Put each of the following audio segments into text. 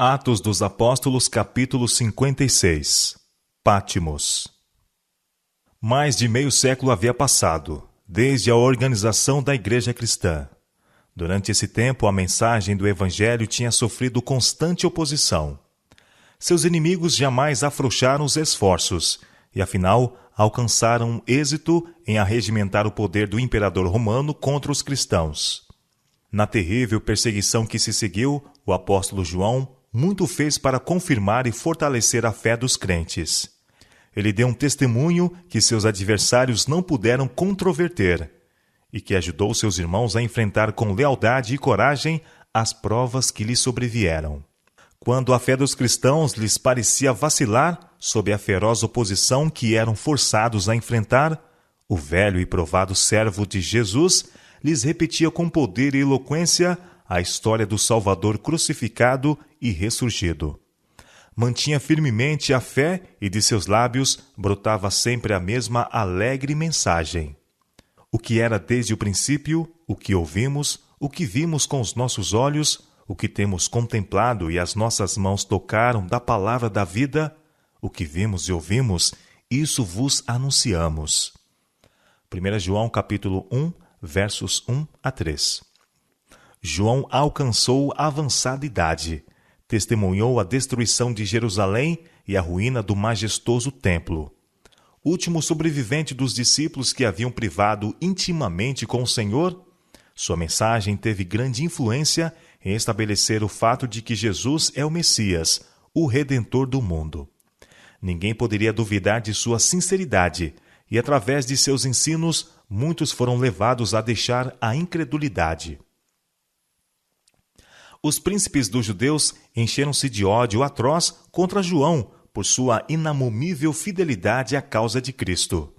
Atos dos Apóstolos, capítulo 56. Pátimos. Mais de meio século havia passado, desde a organização da Igreja Cristã. Durante esse tempo, a mensagem do Evangelho tinha sofrido constante oposição. Seus inimigos jamais afrouxaram os esforços e, afinal, alcançaram êxito em arregimentar o poder do imperador romano contra os cristãos. Na terrível perseguição que se seguiu, o apóstolo João muito fez para confirmar e fortalecer a fé dos crentes. Ele deu um testemunho que seus adversários não puderam controverter e que ajudou seus irmãos a enfrentar com lealdade e coragem as provas que lhes sobrevieram. Quando a fé dos cristãos lhes parecia vacilar sob a feroz oposição que eram forçados a enfrentar, o velho e provado servo de Jesus lhes repetia com poder e eloquência a história do Salvador crucificado e ressurgido. Mantinha firmemente a fé e de seus lábios brotava sempre a mesma alegre mensagem. O que era desde o princípio, o que ouvimos, o que vimos com os nossos olhos, o que temos contemplado e as nossas mãos tocaram da palavra da vida, o que vimos e ouvimos, isso vos anunciamos. 1 João capítulo 1, versos 1 a 3. João alcançou avançada idade, testemunhou a destruição de Jerusalém e a ruína do majestoso templo. Último sobrevivente dos discípulos que haviam privado intimamente com o Senhor, sua mensagem teve grande influência em estabelecer o fato de que Jesus é o Messias, o Redentor do mundo. Ninguém poderia duvidar de sua sinceridade, e através de seus ensinos, muitos foram levados a deixar a incredulidade. Os príncipes dos judeus encheram-se de ódio atroz contra João por sua inamomível fidelidade à causa de Cristo.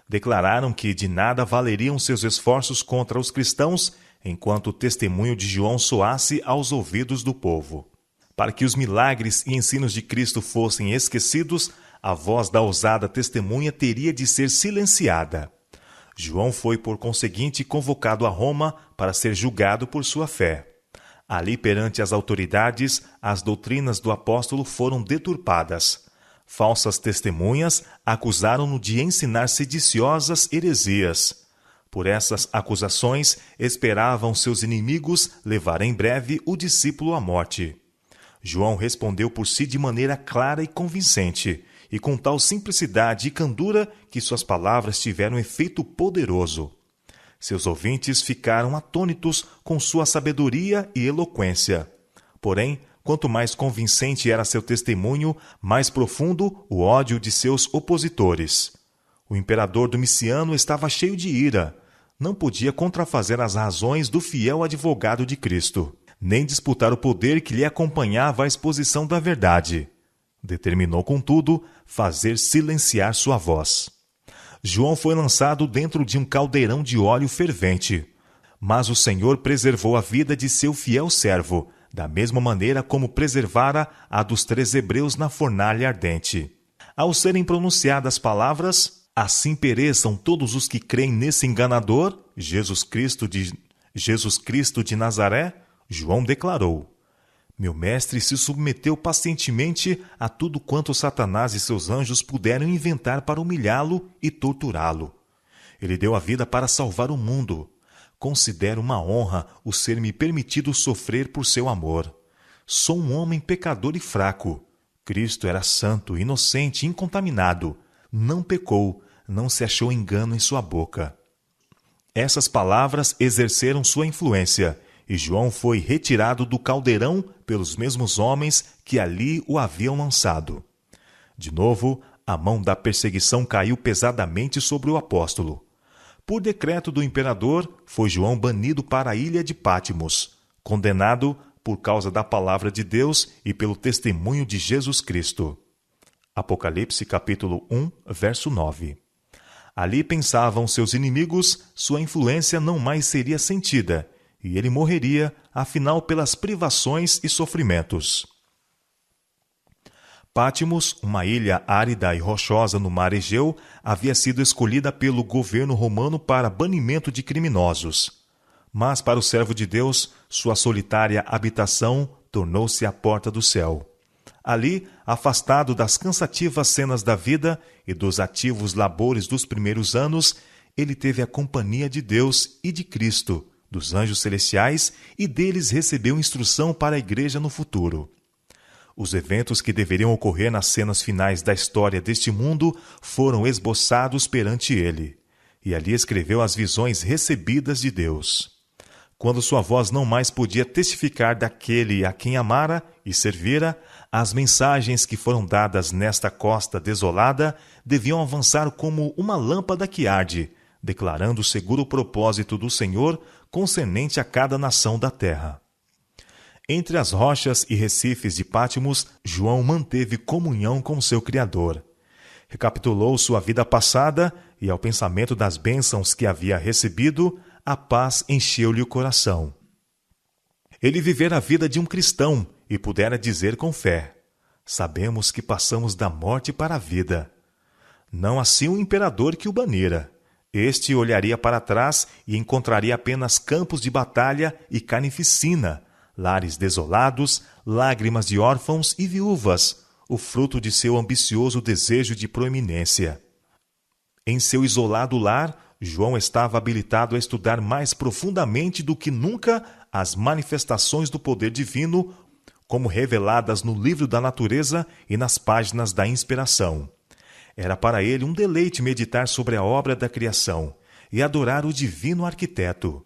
Declararam que de nada valeriam seus esforços contra os cristãos enquanto o testemunho de João soasse aos ouvidos do povo. Para que os milagres e ensinos de Cristo fossem esquecidos, a voz da ousada testemunha teria de ser silenciada. João foi, por conseguinte, convocado a Roma para ser julgado por sua fé. Ali, perante as autoridades, as doutrinas do apóstolo foram deturpadas. Falsas testemunhas acusaram-no de ensinar sediciosas heresias. Por essas acusações, esperavam seus inimigos levar em breve o discípulo à morte. João respondeu por si de maneira clara e convincente, e com tal simplicidade e candura que suas palavras tiveram efeito poderoso. Seus ouvintes ficaram atônitos com sua sabedoria e eloquência. Porém, quanto mais convincente era seu testemunho, mais profundo o ódio de seus opositores. O imperador Domiciano estava cheio de ira. Não podia contrafazer as razões do fiel advogado de Cristo, nem disputar o poder que lhe acompanhava à exposição da verdade. Determinou, contudo, fazer silenciar sua voz. João foi lançado dentro de um caldeirão de óleo fervente. Mas o Senhor preservou a vida de seu fiel servo, da mesma maneira como preservara a dos 3 hebreus na fornalha ardente. Ao serem pronunciadas as palavras, assim pereçam todos os que creem nesse enganador, Jesus Cristo de Nazaré, João declarou: Meu mestre se submeteu pacientemente a tudo quanto Satanás e seus anjos puderam inventar para humilhá-lo e torturá-lo. Ele deu a vida para salvar o mundo. Considero uma honra o ser-me permitido sofrer por seu amor. Sou um homem pecador e fraco. Cristo era santo, inocente, incontaminado. Não pecou, não se achou engano em sua boca. Essas palavras exerceram sua influência, e João foi retirado do caldeirão pelos mesmos homens que ali o haviam lançado. De novo, a mão da perseguição caiu pesadamente sobre o apóstolo. Por decreto do imperador, foi João banido para a ilha de Pátimos, condenado por causa da palavra de Deus e pelo testemunho de Jesus Cristo. Apocalipse capítulo 1, verso 9. Ali pensavam seus inimigos, sua influência não mais seria sentida, e ele morreria, afinal, pelas privações e sofrimentos. Pátimos, uma ilha árida e rochosa no mar Egeu, havia sido escolhida pelo governo romano para banimento de criminosos. Mas para o servo de Deus, sua solitária habitação tornou-se a porta do céu. Ali, afastado das cansativas cenas da vida e dos ativos labores dos primeiros anos, ele teve a companhia de Deus e de Cristo, dos anjos celestiais, e deles recebeu instrução para a igreja no futuro. Os eventos que deveriam ocorrer nas cenas finais da história deste mundo foram esboçados perante ele, e ali escreveu as visões recebidas de Deus. Quando sua voz não mais podia testificar daquele a quem amara e servira, as mensagens que foram dadas nesta costa desolada deviam avançar como uma lâmpada que arde, declarando o seguro propósito do Senhor concernente a cada nação da terra. Entre as rochas e recifes de Patmos, João manteve comunhão com seu Criador. Recapitulou sua vida passada e, ao pensamento das bênçãos que havia recebido, a paz encheu-lhe o coração. Ele vivera a vida de um cristão e pudera dizer com fé: sabemos que passamos da morte para a vida. Não assim o imperador que o banira. Este olharia para trás e encontraria apenas campos de batalha e carnificina, lares desolados, lágrimas de órfãos e viúvas, o fruto de seu ambicioso desejo de proeminência. Em seu isolado lar, João estava habilitado a estudar mais profundamente do que nunca as manifestações do poder divino, como reveladas no livro da natureza e nas páginas da inspiração. Era para ele um deleite meditar sobre a obra da criação e adorar o divino arquiteto.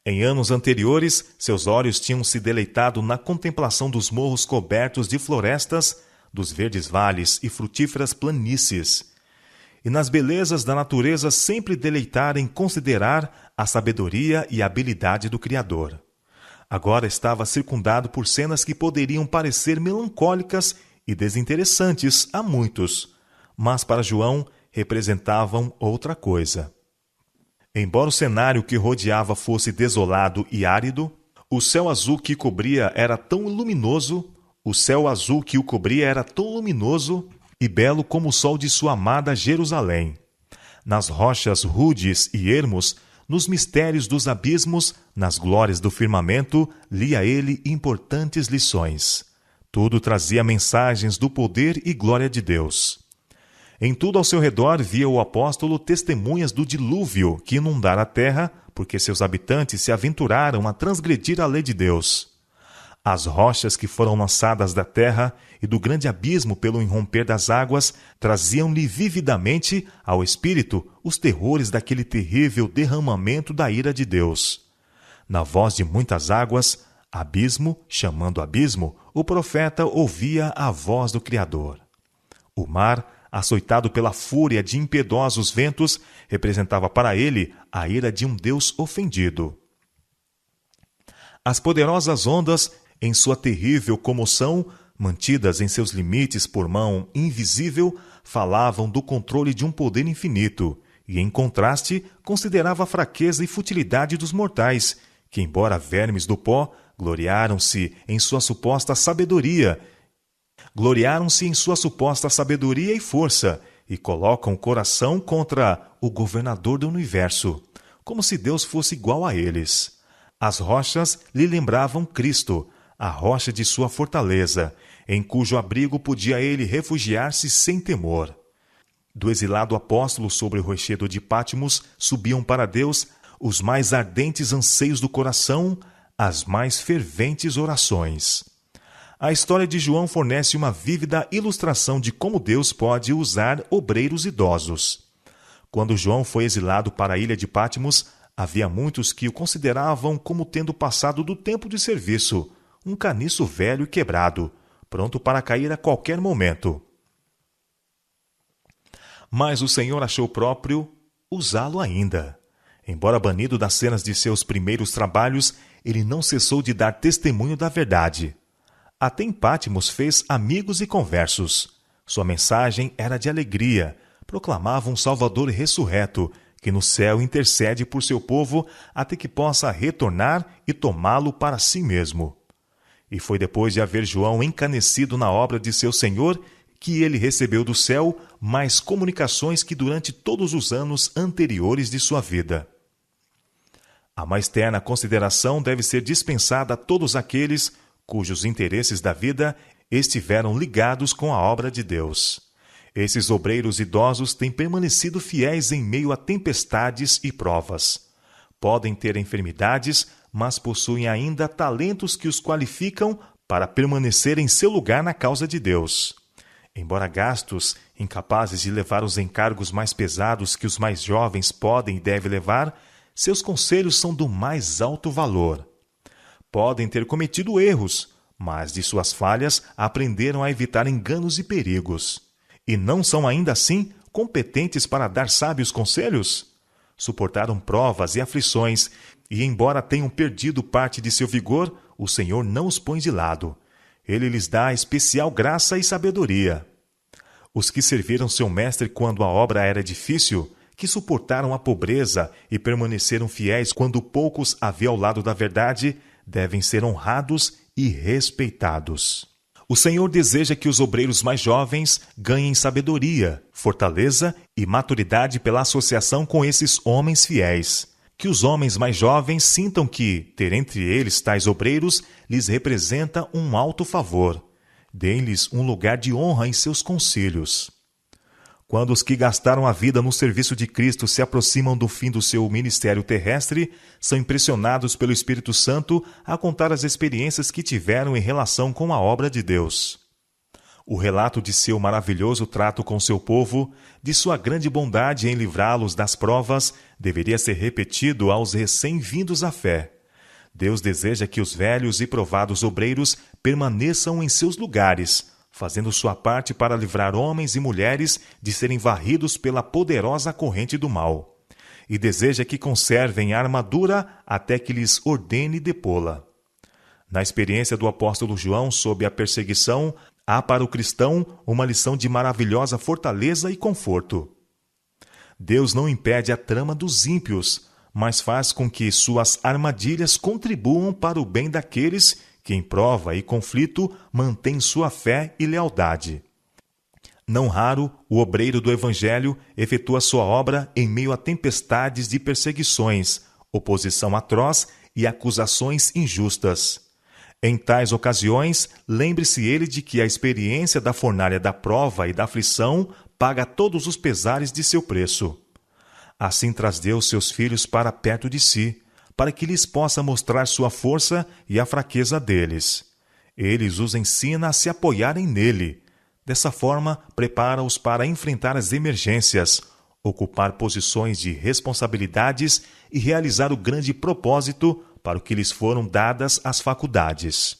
Em anos anteriores, seus olhos tinham se deleitado na contemplação dos morros cobertos de florestas, dos verdes vales e frutíferas planícies, e nas belezas da natureza sempre deleitara em considerar a sabedoria e a habilidade do Criador. Agora estava circundado por cenas que poderiam parecer melancólicas e desinteressantes a muitos, mas para João representavam outra coisa. Embora o cenário que rodeava fosse desolado e árido, o céu azul que o cobria era tão luminoso e belo como o sol de sua amada Jerusalém. Nas rochas rudes e ermos, nos mistérios dos abismos, nas glórias do firmamento, lia ele importantes lições. Tudo trazia mensagens do poder e glória de Deus. Em tudo ao seu redor via o apóstolo testemunhas do dilúvio que inundara a terra, porque seus habitantes se aventuraram a transgredir a lei de Deus. As rochas que foram lançadas da terra e do grande abismo pelo irromper das águas traziam-lhe vividamente ao espírito os terrores daquele terrível derramamento da ira de Deus. Na voz de muitas águas, abismo chamando abismo, o profeta ouvia a voz do Criador. O mar, açoitado pela fúria de impiedosos ventos, representava para ele a ira de um Deus ofendido. As poderosas ondas, em sua terrível comoção, mantidas em seus limites por mão invisível, falavam do controle de um poder infinito, e, em contraste, considerava a fraqueza e futilidade dos mortais, que, embora vermes do pó, gloriaram-se em sua suposta sabedoria e força, e colocam o coração contra o governador do universo, como se Deus fosse igual a eles. As rochas lhe lembravam Cristo, a rocha de sua fortaleza, em cujo abrigo podia ele refugiar-se sem temor. Do exilado apóstolo sobre o rochedo de Patmos subiam para Deus os mais ardentes anseios do coração, as mais ferventes orações. A história de João fornece uma vívida ilustração de como Deus pode usar obreiros idosos. Quando João foi exilado para a ilha de Patmos, havia muitos que o consideravam como tendo passado do tempo de serviço, um caniço velho e quebrado, pronto para cair a qualquer momento. Mas o Senhor achou próprio usá-lo ainda. Embora banido das cenas de seus primeiros trabalhos, ele não cessou de dar testemunho da verdade. Até em Patmos fez amigos e conversos. Sua mensagem era de alegria, proclamava um Salvador ressurreto, que no céu intercede por seu povo até que possa retornar e tomá-lo para si mesmo. E foi depois de haver João encanecido na obra de seu Senhor que ele recebeu do céu mais comunicações que durante todos os anos anteriores de sua vida. A mais terna consideração deve ser dispensada a todos aqueles cujos interesses da vida estiveram ligados com a obra de Deus. Esses obreiros idosos têm permanecido fiéis em meio a tempestades e provas. Podem ter enfermidades, mas possuem ainda talentos que os qualificam para permanecer em seu lugar na causa de Deus. Embora gastos, incapazes de levar os encargos mais pesados que os mais jovens podem e devem levar, seus conselhos são do mais alto valor. Podem ter cometido erros, mas de suas falhas aprenderam a evitar enganos e perigos. E não são ainda assim competentes para dar sábios conselhos? Suportaram provas e aflições, e embora tenham perdido parte de seu vigor, o Senhor não os põe de lado. Ele lhes dá especial graça e sabedoria. Os que serviram seu mestre quando a obra era difícil, que suportaram a pobreza e permaneceram fiéis quando poucos havia ao lado da verdade, devem ser honrados e respeitados. O Senhor deseja que os obreiros mais jovens ganhem sabedoria, fortaleza e maturidade pela associação com esses homens fiéis. Que os homens mais jovens sintam que ter entre eles tais obreiros lhes representa um alto favor. Deem-lhes um lugar de honra em seus conselhos. Quando os que gastaram a vida no serviço de Cristo se aproximam do fim do seu ministério terrestre, são impressionados pelo Espírito Santo a contar as experiências que tiveram em relação com a obra de Deus. O relato de seu maravilhoso trato com seu povo, de sua grande bondade em livrá-los das provas, deveria ser repetido aos recém-vindos à fé. Deus deseja que os velhos e provados obreiros permaneçam em seus lugares, fazendo sua parte para livrar homens e mulheres de serem varridos pela poderosa corrente do mal. E deseja que conservem a armadura até que lhes ordene depô-la. Na experiência do apóstolo João sob a perseguição, há para o cristão uma lição de maravilhosa fortaleza e conforto. Deus não impede a trama dos ímpios, mas faz com que suas armadilhas contribuam para o bem daqueles que em prova e conflito mantém sua fé e lealdade. Não raro, o obreiro do Evangelho efetua sua obra em meio a tempestades de perseguições, oposição atroz e acusações injustas. Em tais ocasiões, lembre-se ele de que a experiência da fornalha da prova e da aflição paga todos os pesares de seu preço. Assim traz Deus seus filhos para perto de si, para que lhes possa mostrar sua força e a fraqueza deles. Ele os ensina a se apoiarem nele. Dessa forma, prepara-os para enfrentar as emergências, ocupar posições de responsabilidades e realizar o grande propósito para o que lhes foram dadas as faculdades.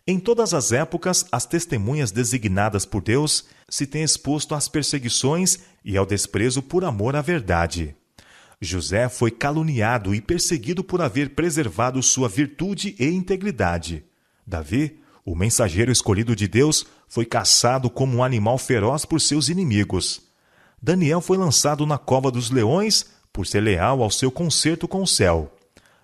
Em todas as épocas, as testemunhas designadas por Deus se têm exposto às perseguições e ao desprezo por amor à verdade. José foi caluniado e perseguido por haver preservado sua virtude e integridade. Davi, o mensageiro escolhido de Deus, foi caçado como um animal feroz por seus inimigos. Daniel foi lançado na cova dos leões por ser leal ao seu concerto com o céu.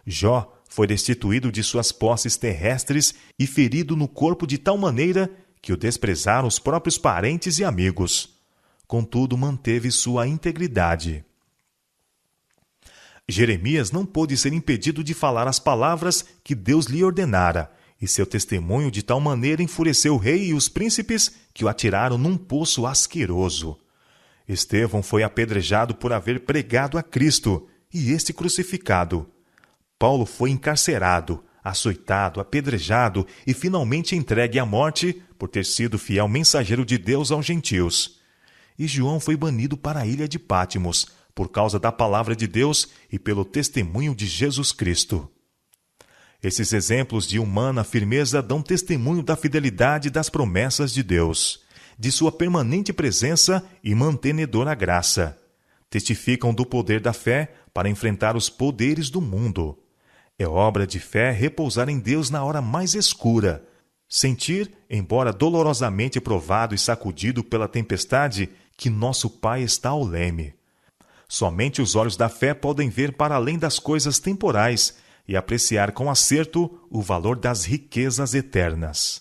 Jó foi destituído de suas posses terrestres e ferido no corpo de tal maneira que o desprezaram os próprios parentes e amigos. Contudo, manteve sua integridade. Jeremias não pôde ser impedido de falar as palavras que Deus lhe ordenara, e seu testemunho de tal maneira enfureceu o rei e os príncipes que o atiraram num poço asqueroso. Estevão foi apedrejado por haver pregado a Cristo, e este crucificado. Paulo foi encarcerado, açoitado, apedrejado e finalmente entregue à morte por ter sido fiel mensageiro de Deus aos gentios. E João foi banido para a ilha de Pátimos, por causa da palavra de Deus e pelo testemunho de Jesus Cristo. Esses exemplos de humana firmeza dão testemunho da fidelidade das promessas de Deus, de sua permanente presença e mantenedora graça. Testificam do poder da fé para enfrentar os poderes do mundo. É obra de fé repousar em Deus na hora mais escura, sentir, embora dolorosamente provado e sacudido pela tempestade, que nosso Pai está ao leme. Somente os olhos da fé podem ver para além das coisas temporais e apreciar com acerto o valor das riquezas eternas.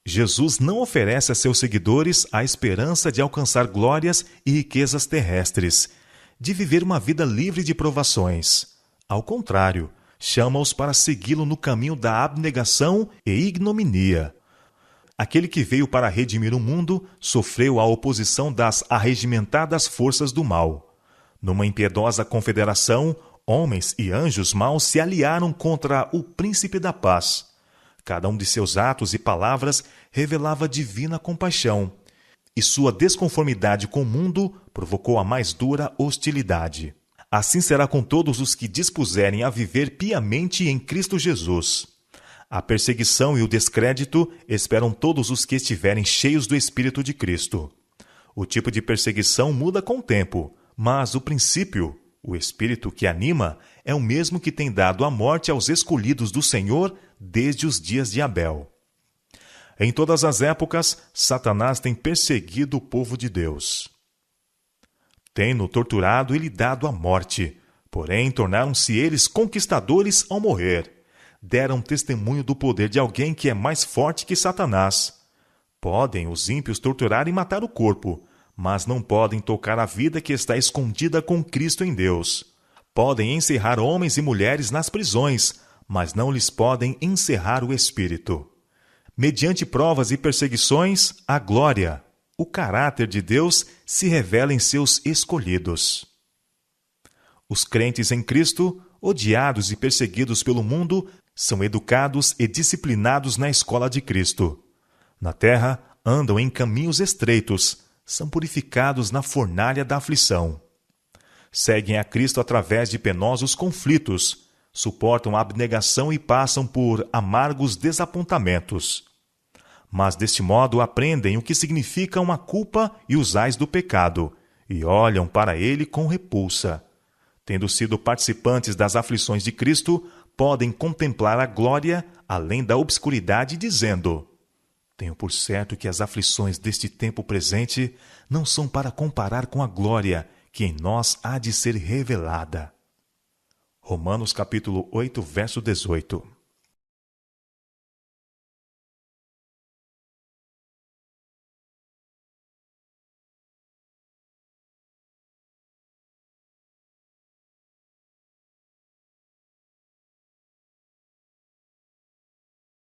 Jesus não oferece a seus seguidores a esperança de alcançar glórias e riquezas terrestres, de viver uma vida livre de provações. Ao contrário, chama-os para segui-lo no caminho da abnegação e ignominia. Aquele que veio para redimir o mundo sofreu a oposição das arregimentadas forças do mal. Numa impiedosa confederação, homens e anjos maus se aliaram contra o príncipe da paz. Cada um de seus atos e palavras revelava divina compaixão, e sua desconformidade com o mundo provocou a mais dura hostilidade. Assim será com todos os que dispuserem a viver piamente em Cristo Jesus. A perseguição e o descrédito esperam todos os que estiverem cheios do Espírito de Cristo. O tipo de perseguição muda com o tempo, mas o princípio, o Espírito que anima, é o mesmo que tem dado a morte aos escolhidos do Senhor desde os dias de Abel. Em todas as épocas, Satanás tem perseguido o povo de Deus. Tem-no torturado e lhe dado a morte, porém tornaram-se eles conquistadores ao morrer. Deram testemunho do poder de alguém que é mais forte que Satanás. Podem os ímpios torturar e matar o corpo, mas não podem tocar a vida que está escondida com Cristo em Deus. Podem encerrar homens e mulheres nas prisões, mas não lhes podem encerrar o espírito. Mediante provas e perseguições, a glória, o caráter de Deus se revela em seus escolhidos. Os crentes em Cristo, odiados e perseguidos pelo mundo, são educados e disciplinados na escola de Cristo. Na terra, andam em caminhos estreitos, são purificados na fornalha da aflição. Seguem a Cristo através de penosos conflitos, suportam a abnegação e passam por amargos desapontamentos. Mas deste modo aprendem o que significam a culpa e os ais do pecado, e olham para ele com repulsa. Tendo sido participantes das aflições de Cristo, podem contemplar a glória além da obscuridade, dizendo: tenho por certo que as aflições deste tempo presente não são para comparar com a glória que em nós há de ser revelada. Romanos capítulo 8, verso 18.